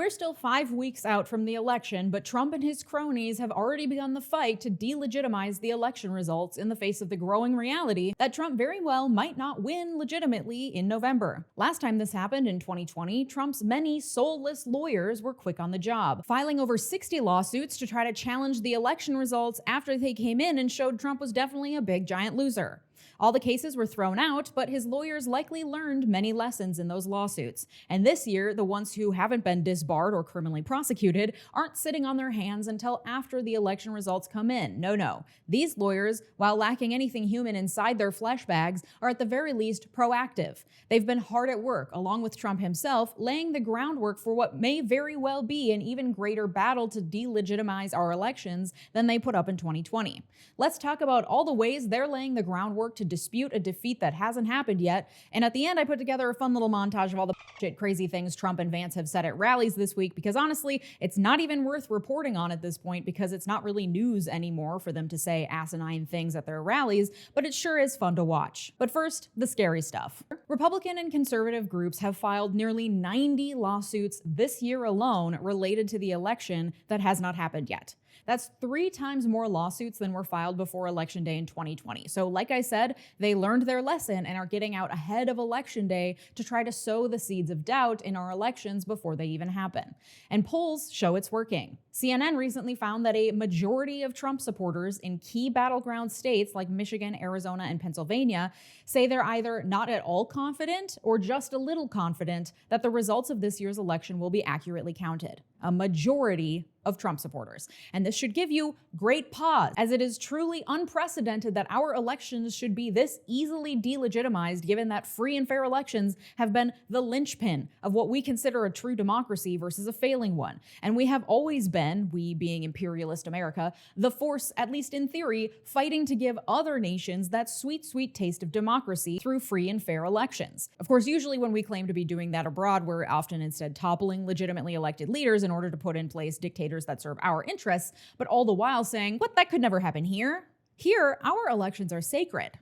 We're still 5 weeks out from the election, but Trump and his cronies have already begun the fight to delegitimize the election results in the face of the growing reality that Trump very well might not win legitimately in November. Last time this happened in 2020, Trump's many soulless lawyers were quick on the job, filing over 60 lawsuits to try to challenge the election results after they came in and showed Trump was definitely a big giant loser. All the cases were thrown out, but his lawyers likely learned many lessons in those lawsuits. And this year, the ones who haven't been disbarred or criminally prosecuted aren't sitting on their hands until after the election results come in. No. These lawyers, while lacking anything human inside their flesh bags, are at the very least proactive. They've been hard at work, along with Trump himself, laying the groundwork for what may very well be an even greater battle to delegitimize our elections than they put up in 2020. Let's talk about all the ways they're laying the groundwork to dispute a defeat that hasn't happened yet. And at the end, I put together a fun little montage of all the crazy things Trump and Vance have said at rallies this week, because honestly, it's not even worth reporting on at this point because it's not really news anymore for them to say asinine things at their rallies, but it sure is fun to watch. But first, the scary stuff. Republican and conservative groups have filed nearly 90 lawsuits this year alone related to the election that has not happened yet. That's 3 times more lawsuits than were filed before Election Day in 2020. So like I said, they learned their lesson and are getting out ahead of Election Day to try to sow the seeds of doubt in our elections before they even happen. And polls show it's working. CNN recently found that a majority of Trump supporters in key battleground states like Michigan, Arizona, and Pennsylvania say they're either not at all confident or just a little confident that the results of this year's election will be accurately counted. A majority of Trump supporters. And this should give you great pause, as it is truly unprecedented that our elections should be this easily delegitimized, given that free and fair elections have been the linchpin of what we consider a true democracy versus a failing one. And we have always been, we being imperialist America, the force, at least in theory, fighting to give other nations that sweet, sweet taste of democracy through free and fair elections. Of course, usually when we claim to be doing that abroad, we're often instead toppling legitimately elected leaders in order to put in place dictators that serve our interests, but all the while saying, what, that could never happen here? Here, our elections are sacred.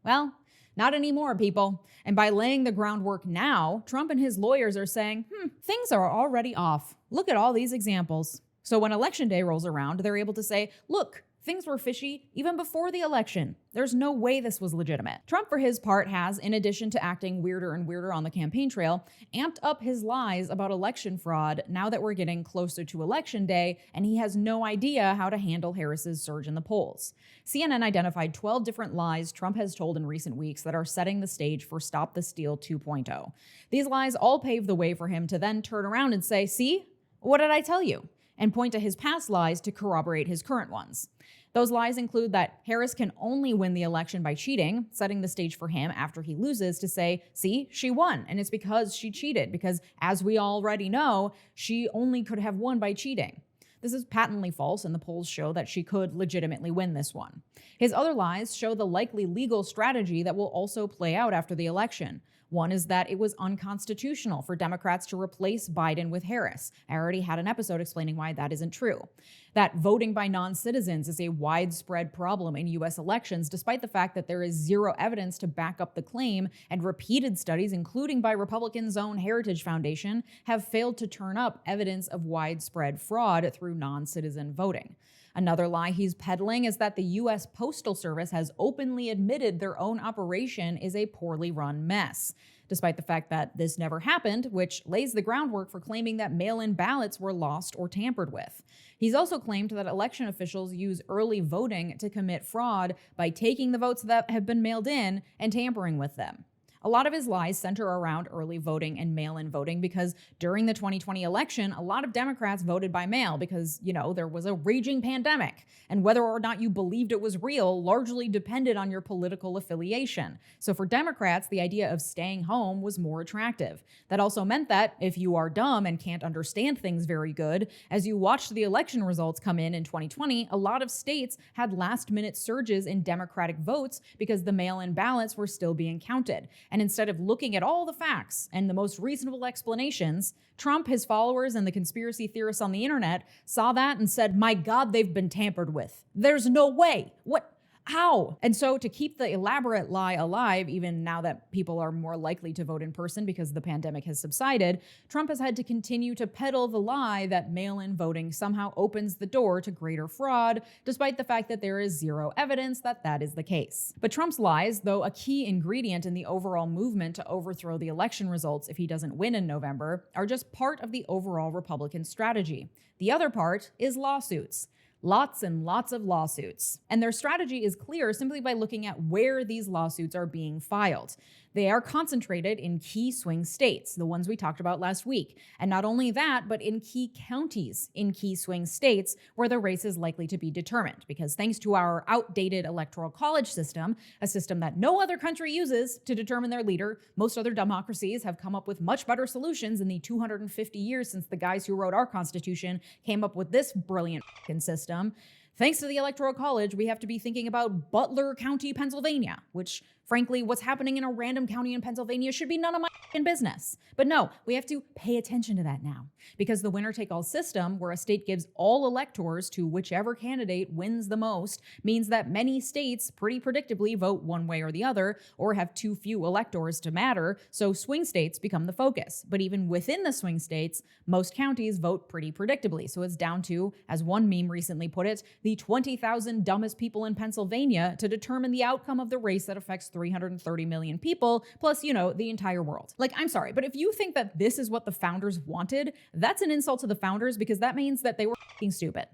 Well, not anymore, people. And by laying the groundwork now, Trump and his lawyers are saying, things are already off. Look at all these examples. So when Election Day rolls around, they're able to say, look, things were fishy even before the election. There's no way this was legitimate. Trump, for his part, has, in addition to acting weirder and weirder on the campaign trail, amped up his lies about election fraud now that we're getting closer to Election Day, and he has no idea how to handle Harris's surge in the polls. CNN identified 12 different lies Trump has told in recent weeks that are setting the stage for Stop the Steal 2.0. These lies all pave the way for him to then turn around and say, see, what did I tell you? And point to his past lies to corroborate his current ones. Those lies include that Harris can only win the election by cheating, setting the stage for him after he loses to say, see, she won, and it's because she cheated, because as we already know, she only could have won by cheating. This is patently false, and the polls show that she could legitimately win this one. His other lies show the likely legal strategy that will also play out after the election. One is that it was unconstitutional for Democrats to replace Biden with Harris. I already had an episode explaining why that isn't true. That voting by non-citizens is a widespread problem in U.S. elections, despite the fact that there is zero evidence to back up the claim, and repeated studies, including by Republicans' own Heritage Foundation, have failed to turn up evidence of widespread fraud through non-citizen voting. Another lie he's peddling is that the U.S. Postal Service has openly admitted their own operation is a poorly run mess, despite the fact that this never happened, which lays the groundwork for claiming that mail-in ballots were lost or tampered with. He's also claimed that election officials use early voting to commit fraud by taking the votes that have been mailed in and tampering with them. A lot of his lies center around early voting and mail-in voting because during the 2020 election, a lot of Democrats voted by mail because, there was a raging pandemic. And whether or not you believed it was real largely depended on your political affiliation. So for Democrats, the idea of staying home was more attractive. That also meant that if you are dumb and can't understand things very good, as you watched the election results come in 2020, a lot of states had last-minute surges in Democratic votes because the mail-in ballots were still being counted. And instead of looking at all the facts and the most reasonable explanations, Trump, his followers, and the conspiracy theorists on the internet saw that and said, my God, they've been tampered with. There's no way. What? Ow! And so to keep the elaborate lie alive, even now that people are more likely to vote in person because the pandemic has subsided, Trump has had to continue to peddle the lie that mail-in voting somehow opens the door to greater fraud, despite the fact that there is zero evidence that that is the case. But Trump's lies, though a key ingredient in the overall movement to overthrow the election results if he doesn't win in November, are just part of the overall Republican strategy. The other part is lawsuits. Lots and lots of lawsuits. And their strategy is clear simply by looking at where these lawsuits are being filed. They are concentrated in key swing states, the ones we talked about last week. And not only that, but in key counties in key swing states where the race is likely to be determined. Because thanks to our outdated electoral college system, a system that no other country uses to determine their leader, most other democracies have come up with much better solutions in the 250 years since the guys who wrote our Constitution came up with this brilliant system. Thanks to the Electoral College, we have to be thinking about Butler County, Pennsylvania, which, frankly, what's happening in a random county in Pennsylvania should be none of my business. But no, we have to pay attention to that now, because the winner-take-all system, where a state gives all electors to whichever candidate wins the most, means that many states pretty predictably vote one way or the other, or have too few electors to matter, so swing states become the focus. But even within the swing states, most counties vote pretty predictably, so it's down to, as one meme recently put it, the 20,000 dumbest people in Pennsylvania to determine the outcome of the race that affects 330 million people, plus, the entire world. Like, I'm sorry, but if you think that this is what the founders wanted, that's an insult to the founders, because that means that they were f***ing stupid.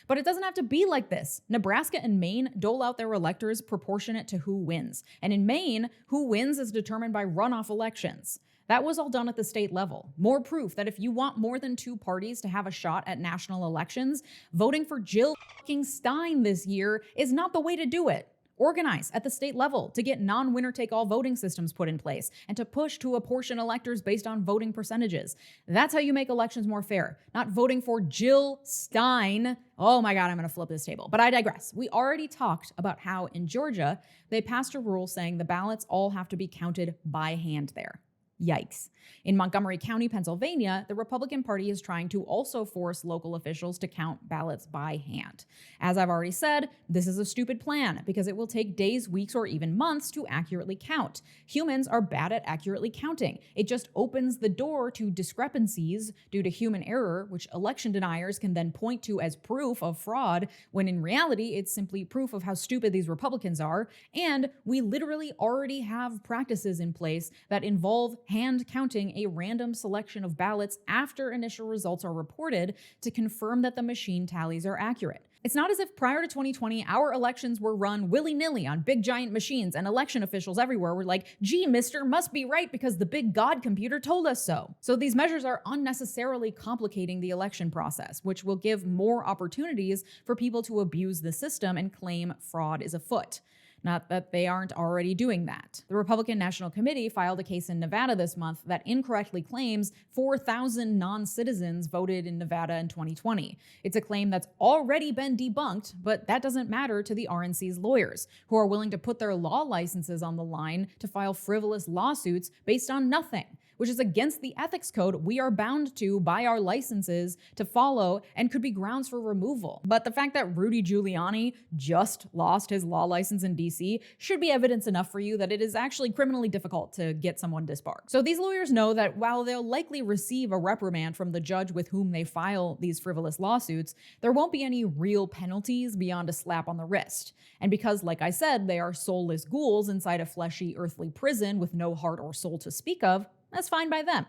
But it doesn't have to be like this. Nebraska and Maine dole out their electors proportionate to who wins. And in Maine, who wins is determined by runoff elections. That was all done at the state level. More proof that if you want more than two parties to have a shot at national elections, voting for Jill Stein this year is not the way to do it. Organize at the state level to get non-winner-take-all voting systems put in place and to push to apportion electors based on voting percentages. That's how you make elections more fair, not voting for Jill Stein. Oh my God, I'm going to flip this table. But I digress. We already talked about how in Georgia, they passed a rule saying the ballots all have to be counted by hand there. Yikes. In Montgomery County, Pennsylvania, the Republican Party is trying to also force local officials to count ballots by hand. As I've already said, this is a stupid plan because it will take days, weeks, or even months to accurately count. Humans are bad at accurately counting. It just opens the door to discrepancies due to human error, which election deniers can then point to as proof of fraud, when in reality, it's simply proof of how stupid these Republicans are. And we literally already have practices in place that involve hand counting a random selection of ballots after initial results are reported to confirm that the machine tallies are accurate. It's not as if prior to 2020, our elections were run willy-nilly on big giant machines and election officials everywhere were like, gee, mister, must be right because the big God computer told us so. So these measures are unnecessarily complicating the election process, which will give more opportunities for people to abuse the system and claim fraud is afoot. Not that they aren't already doing that. The Republican National Committee filed a case in Nevada this month that incorrectly claims 4,000 non-citizens voted in Nevada in 2020. It's a claim that's already been debunked, but that doesn't matter to the RNC's lawyers, who are willing to put their law licenses on the line to file frivolous lawsuits based on nothing, which is against the ethics code we are bound to by our licenses to follow and could be grounds for removal. But the fact that Rudy Giuliani just lost his law license in DC should be evidence enough for you that it is actually criminally difficult to get someone disbarred. So these lawyers know that while they'll likely receive a reprimand from the judge with whom they file these frivolous lawsuits, there won't be any real penalties beyond a slap on the wrist. And because, like I said, they are soulless ghouls inside a fleshy, earthly prison with no heart or soul to speak of, that's fine by them.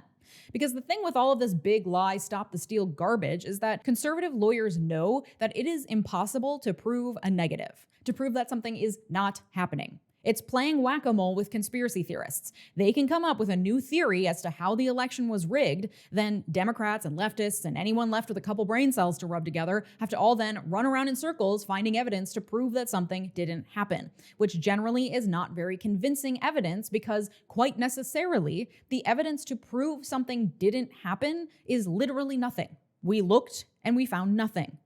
Because the thing with all of this big lie, stop the steal garbage is that conservative lawyers know that it is impossible to prove a negative, to prove that something is not happening. It's playing whack-a-mole with conspiracy theorists. They can come up with a new theory as to how the election was rigged, then Democrats and leftists and anyone left with a couple brain cells to rub together have to all then run around in circles finding evidence to prove that something didn't happen, which generally is not very convincing evidence because, quite necessarily, the evidence to prove something didn't happen is literally nothing. We looked and we found nothing.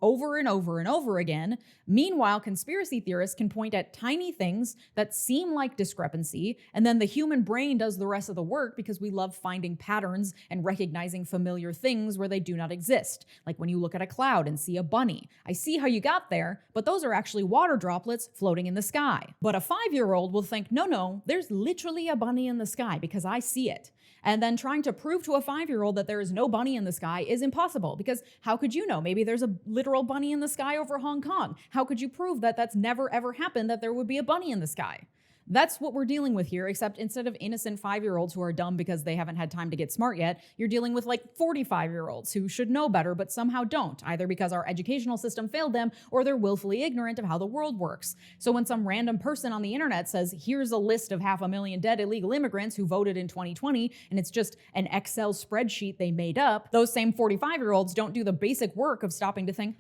over and over and over again. Meanwhile, conspiracy theorists can point at tiny things that seem like discrepancy, and then the human brain does the rest of the work because we love finding patterns and recognizing familiar things where they do not exist. Like when you look at a cloud and see a bunny. I see how you got there, but those are actually water droplets floating in the sky. But a 5-year-old will think, no, there's literally a bunny in the sky because I see it. And then trying to prove to a 5-year-old that there is no bunny in the sky is impossible, because how could you know? Maybe there's a literal bunny in the sky over Hong Kong. How could you prove that that's never ever happened, that there would be a bunny in the sky? That's what we're dealing with here, except instead of innocent 5-year-olds who are dumb because they haven't had time to get smart yet, you're dealing with like 45-year-olds who should know better but somehow don't, either because our educational system failed them or they're willfully ignorant of how the world works. So when some random person on the internet says, here's a list of 500,000 dead illegal immigrants who voted in 2020, and it's just an Excel spreadsheet they made up, those same 45-year-olds don't do the basic work of stopping to think,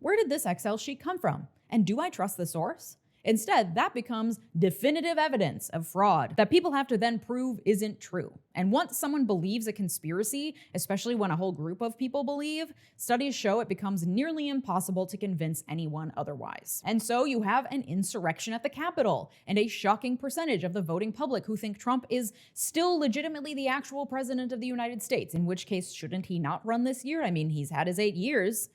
where did this Excel sheet come from? And do I trust the source? Instead, that becomes definitive evidence of fraud that people have to then prove isn't true. And once someone believes a conspiracy, especially when a whole group of people believe, studies show it becomes nearly impossible to convince anyone otherwise. And so you have an insurrection at the Capitol, and a shocking percentage of the voting public who think Trump is still legitimately the actual president of the United States, in which case shouldn't he not run this year? I mean, he's had his 8 years.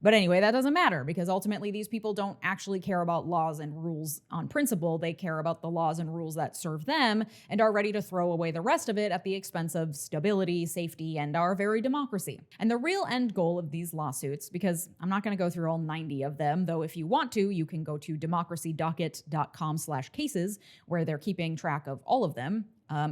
But anyway, that doesn't matter, because ultimately these people don't actually care about laws and rules on principle. They care about the laws and rules that serve them and are ready to throw away the rest of it at the expense of stability, safety, and our very democracy. And the real end goal of these lawsuits, because I'm not going to go through all 90 of them, though if you want to, you can go to democracydocket.com/cases, where they're keeping track of all of them.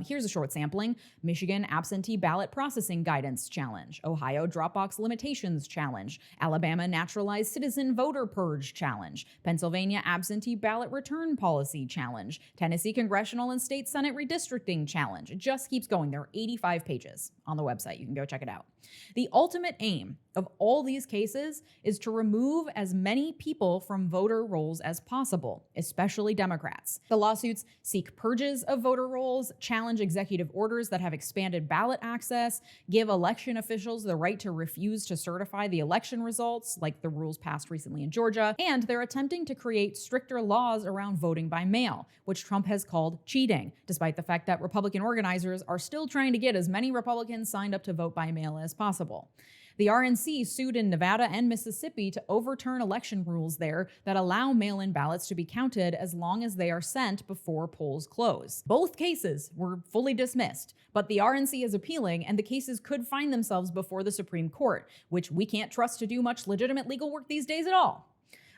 Here's a short sampling. Michigan Absentee Ballot Processing Guidance Challenge. Ohio Dropbox Limitations Challenge. Alabama Naturalized Citizen Voter Purge Challenge. Pennsylvania Absentee Ballot Return Policy Challenge. Tennessee Congressional and State Senate Redistricting Challenge. It just keeps going. There are 85 pages on the website. You can go check it out. The ultimate aim of all these cases is to remove as many people from voter rolls as possible, especially Democrats. The lawsuits seek purges of voter rolls, challenge executive orders that have expanded ballot access, give election officials the right to refuse to certify the election results, like the rules passed recently in Georgia, and they're attempting to create stricter laws around voting by mail, which Trump has called cheating, despite the fact that Republican organizers are still trying to get as many Republicans signed up to vote by mail as possible. The RNC sued in Nevada and Mississippi to overturn election rules there that allow mail-in ballots to be counted as long as they are sent before polls close. Both cases were fully dismissed, but the RNC is appealing, and the cases could find themselves before the Supreme Court, which we can't trust to do much legitimate legal work these days at all.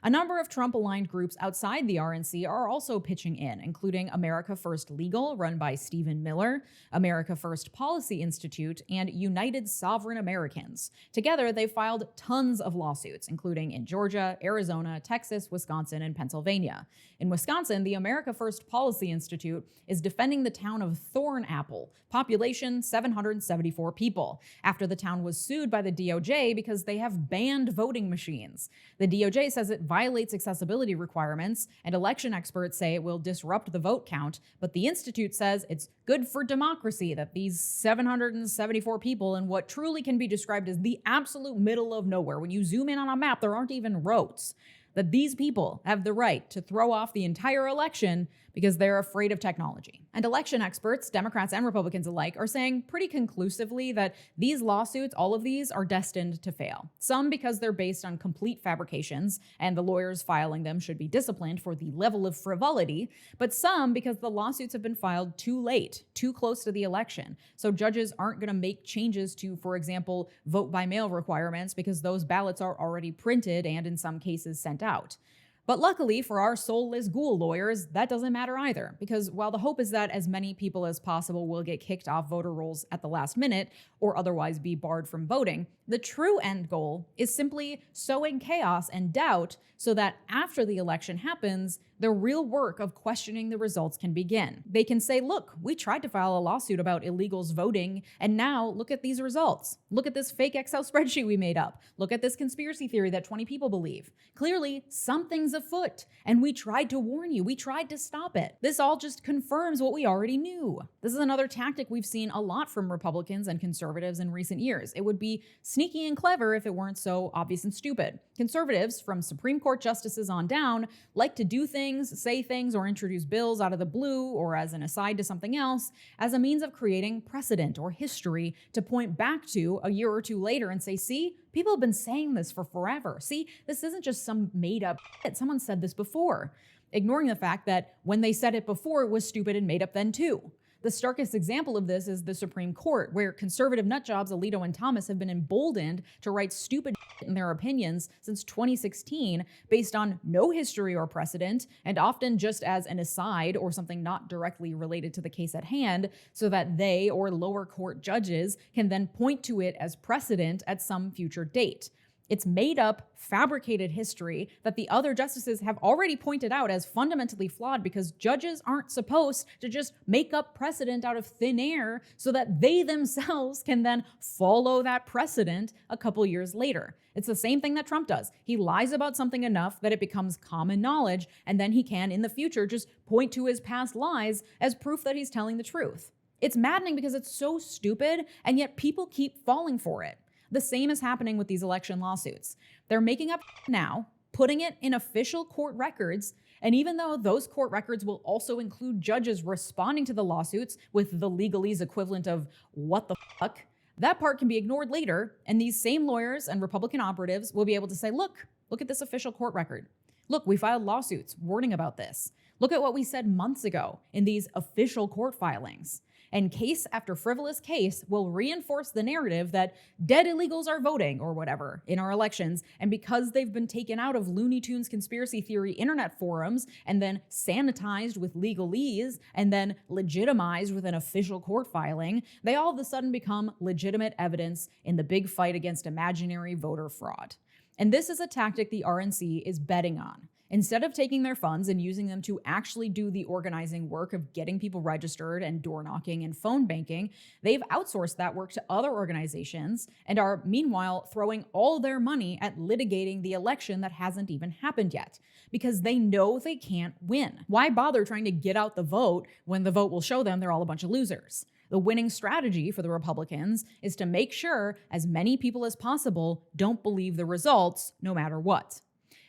A number of Trump-aligned groups outside the RNC are also pitching in, including America First Legal, run by Stephen Miller, America First Policy Institute, and United Sovereign Americans. Together, they filed tons of lawsuits, including in Georgia, Arizona, Texas, Wisconsin, and Pennsylvania. In Wisconsin, the America First Policy Institute is defending the town of Thornapple, population 774 people, after the town was sued by the DOJ because they have banned voting machines. The DOJ says it violates accessibility requirements, and election experts say it will disrupt the vote count, but the Institute says it's good for democracy that these 774 people in what truly can be described as the absolute middle of nowhere, when you zoom in on a map, there aren't even roads, that these people have the right to throw off the entire election because they're afraid of technology. And election experts, Democrats and Republicans alike, are saying pretty conclusively that these lawsuits, all of these, are destined to fail. Some because they're based on complete fabrications, and the lawyers filing them should be disciplined for the level of frivolity, but some because the lawsuits have been filed too late, too close to the election. So judges aren't going to make changes to, for example, vote by mail requirements because those ballots are already printed and in some cases sent out. But luckily for our soulless ghoul lawyers, that doesn't matter either, because while the hope is that as many people as possible will get kicked off voter rolls at the last minute or otherwise be barred from voting, the true end goal is simply sowing chaos and doubt so that after the election happens, the real work of questioning the results can begin. They can say, look, we tried to file a lawsuit about illegals voting, and now look at these results. Look at this fake Excel spreadsheet we made up. Look at this conspiracy theory that 20 people believe. Clearly, something's afoot, and we tried to warn you. We tried to stop it. This all just confirms what we already knew. This is another tactic we've seen a lot from Republicans and conservatives in recent years. It would be sneaky and clever if it weren't so obvious and stupid. Conservatives, from Supreme Court justices on down, like to do things, say things, or introduce bills out of the blue or as an aside to something else as a means of creating precedent or history to point back to a year or two later and say, see, people have been saying this for forever. See, this isn't just some made up shit. Someone said this before, ignoring the fact that when they said it before, it was stupid and made up then too. The starkest example of this is the Supreme Court, where conservative nutjobs Alito and Thomas have been emboldened to write stupid shit in their opinions since 2016 based on no history or precedent, and often just as an aside or something not directly related to the case at hand, so that they or lower court judges can then point to it as precedent at some future date. It's made up, fabricated history that the other justices have already pointed out as fundamentally flawed because judges aren't supposed to just make up precedent out of thin air so that they themselves can then follow that precedent a couple years later. It's the same thing that Trump does. He lies about something enough that it becomes common knowledge, and then he can, in the future, just point to his past lies as proof that he's telling the truth. It's maddening because it's so stupid, and yet people keep falling for it. The same is happening with these election lawsuits. They're making up now, putting it in official court records, and even though those court records will also include judges responding to the lawsuits with the legalese equivalent of what the fuck, that part can be ignored later, and these same lawyers and Republican operatives will be able to say, look at this official court record. Look, we filed lawsuits warning about this. Look at what we said months ago in these official court filings. And case after frivolous case will reinforce the narrative that dead illegals are voting or whatever in our elections. And because they've been taken out of Looney Tunes conspiracy theory internet forums and then sanitized with legalese and then legitimized with an official court filing, they all of a sudden become legitimate evidence in the big fight against imaginary voter fraud. And this is a tactic the RNC is betting on. Instead of taking their funds and using them to actually do the organizing work of getting people registered and door knocking and phone banking, they've outsourced that work to other organizations and are meanwhile throwing all their money at litigating the election that hasn't even happened yet because they know they can't win. Why bother trying to get out the vote when the vote will show them they're all a bunch of losers? The winning strategy for the Republicans is to make sure as many people as possible don't believe the results no matter what.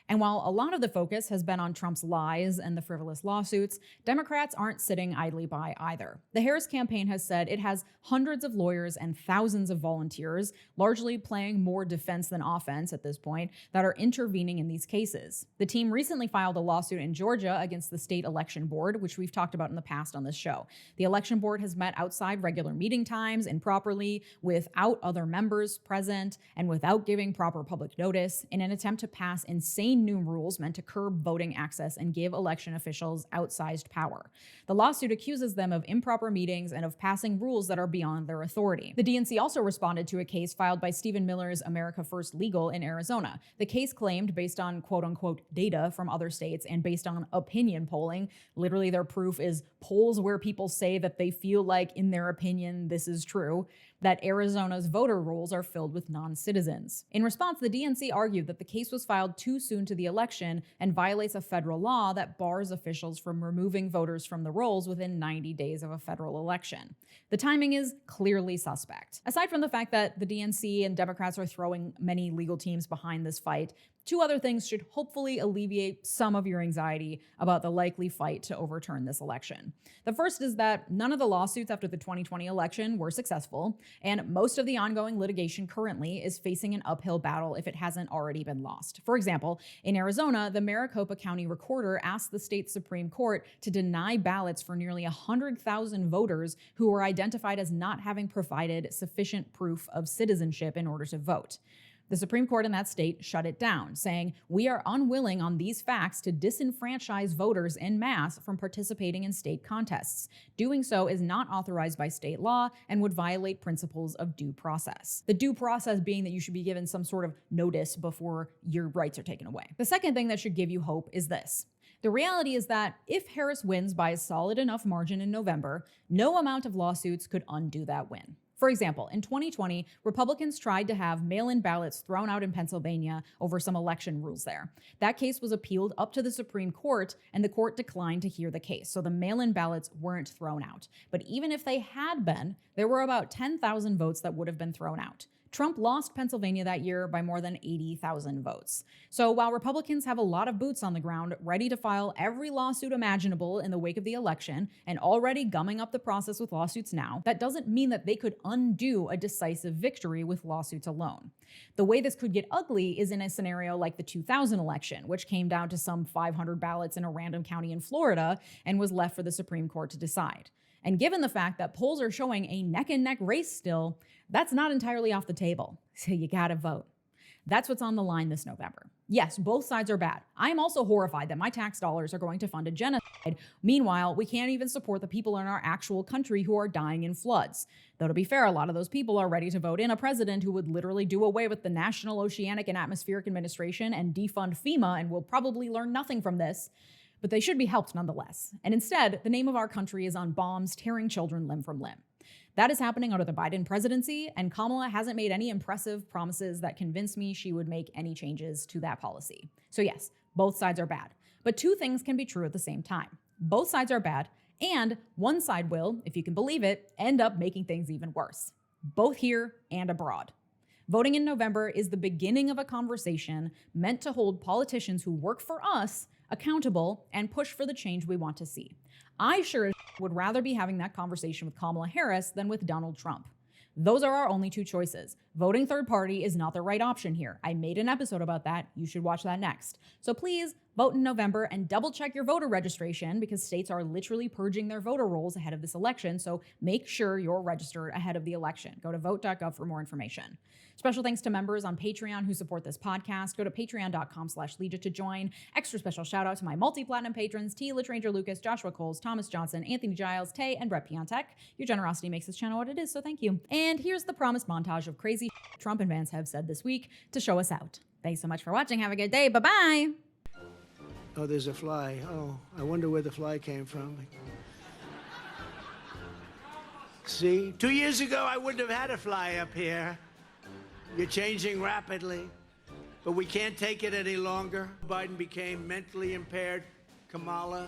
And while a lot of the focus has been on Trump's lies and the frivolous lawsuits, Democrats aren't sitting idly by either. The Harris campaign has said it has hundreds of lawyers and thousands of volunteers, largely playing more defense than offense at this point, that are intervening in these cases. The team recently filed a lawsuit in Georgia against the state election board, which we've talked about in the past on this show. The election board has met outside regular meeting times improperly, without other members present, and without giving proper public notice in an attempt to pass insane new rules meant to curb voting access and give election officials outsized power. The lawsuit accuses them of improper meetings and of passing rules that are beyond their authority. The DNC also responded to a case filed by Stephen Miller's America First Legal in Arizona. The case claimed, based on quote-unquote data from other states and based on opinion polling, literally their proof is polls where people say that they feel like, in their opinion, this is true, that Arizona's voter rolls are filled with non-citizens. In response, the DNC argued that the case was filed too soon to the election and violates a federal law that bars officials from removing voters from the rolls within 90 days of a federal election. The timing is clearly suspect. Aside from the fact that the DNC and Democrats are throwing many legal teams behind this fight, two other things should hopefully alleviate some of your anxiety about the likely fight to overturn this election. The first is that none of the lawsuits after the 2020 election were successful, and most of the ongoing litigation currently is facing an uphill battle if it hasn't already been lost. For example, in Arizona, the Maricopa County Recorder asked the state Supreme Court to deny ballots for nearly 100,000 voters who were identified as not having provided sufficient proof of citizenship in order to vote. The Supreme Court in that state shut it down, saying, "We are unwilling on these facts to disenfranchise voters en masse from participating in state contests. Doing so is not authorized by state law and would violate principles of due process." The due process being that you should be given some sort of notice before your rights are taken away. The second thing that should give you hope is this. The reality is that if Harris wins by a solid enough margin in November, no amount of lawsuits could undo that win. For example, in 2020, Republicans tried to have mail-in ballots thrown out in Pennsylvania over some election rules there. That case was appealed up to the Supreme Court, and the court declined to hear the case, so the mail-in ballots weren't thrown out. But even if they had been, there were about 10,000 votes that would have been thrown out. Trump lost Pennsylvania that year by more than 80,000 votes. So while Republicans have a lot of boots on the ground, ready to file every lawsuit imaginable in the wake of the election, and already gumming up the process with lawsuits now, that doesn't mean that they could undo a decisive victory with lawsuits alone. The way this could get ugly is in a scenario like the 2000 election, which came down to some 500 ballots in a random county in Florida and was left for the Supreme Court to decide. And given the fact that polls are showing a neck-and-neck race still, that's not entirely off the table. So you gotta vote. That's what's on the line this November. Yes, both sides are bad. I'm also horrified that my tax dollars are going to fund a genocide. Meanwhile, we can't even support the people in our actual country who are dying in floods. Though to be fair, a lot of those people are ready to vote in a president who would literally do away with the National Oceanic and Atmospheric Administration and defund FEMA and will probably learn nothing from this. But they should be helped nonetheless. And instead, the name of our country is on bombs tearing children limb from limb. That is happening under the Biden presidency, and Kamala hasn't made any impressive promises that convince me she would make any changes to that policy. So yes, both sides are bad. But two things can be true at the same time. Both sides are bad, and one side will, if you can believe it, end up making things even worse. Both here and abroad. Voting in November is the beginning of a conversation meant to hold politicians who work for us accountable and push for the change we want to see. I sure as would rather be having that conversation with Kamala Harris than with Donald Trump. Those are our only two choices. Voting third party is not the right option here. I made an episode about that. You should watch that next. So please vote in November and double check your voter registration because states are literally purging their voter rolls ahead of this election. So make sure you're registered ahead of the election. Go to vote.gov for more information. Special thanks to members on Patreon who support this podcast. Go to patreon.com/Leeja to join. Extra special shout out to my multi-platinum patrons, T. LaTranger Lucas, Joshua Coles, Thomas Johnson, Anthony Giles, Tay, and Brett Piontek. Your generosity makes this channel what it is, so thank you. And here's the promised montage of crazy Trump and Vance have said this week to show us out. Thanks so much for watching. Have a good day. Bye-bye. Oh, there's a fly. Oh, I wonder where the fly came from. See? 2 years ago, I wouldn't have had a fly up here. You're changing rapidly, but we can't take it any longer. Biden became mentally impaired. Kamala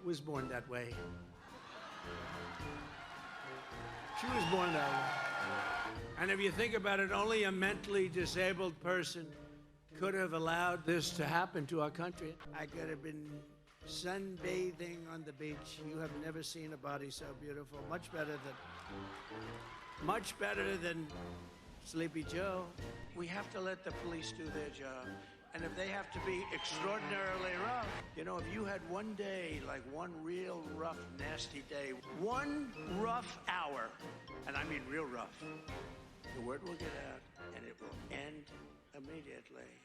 was born that way. She was born that way. And if you think about it, only a mentally disabled person could have allowed this to happen to our country. I could have been sunbathing on the beach. You have never seen a body so beautiful. Much better than Sleepy Joe. We have to let the police do their job. And if they have to be extraordinarily rough, you know, if you had one day, like one real rough, nasty day, one rough hour, and I mean real rough, the word will get out and it will end immediately.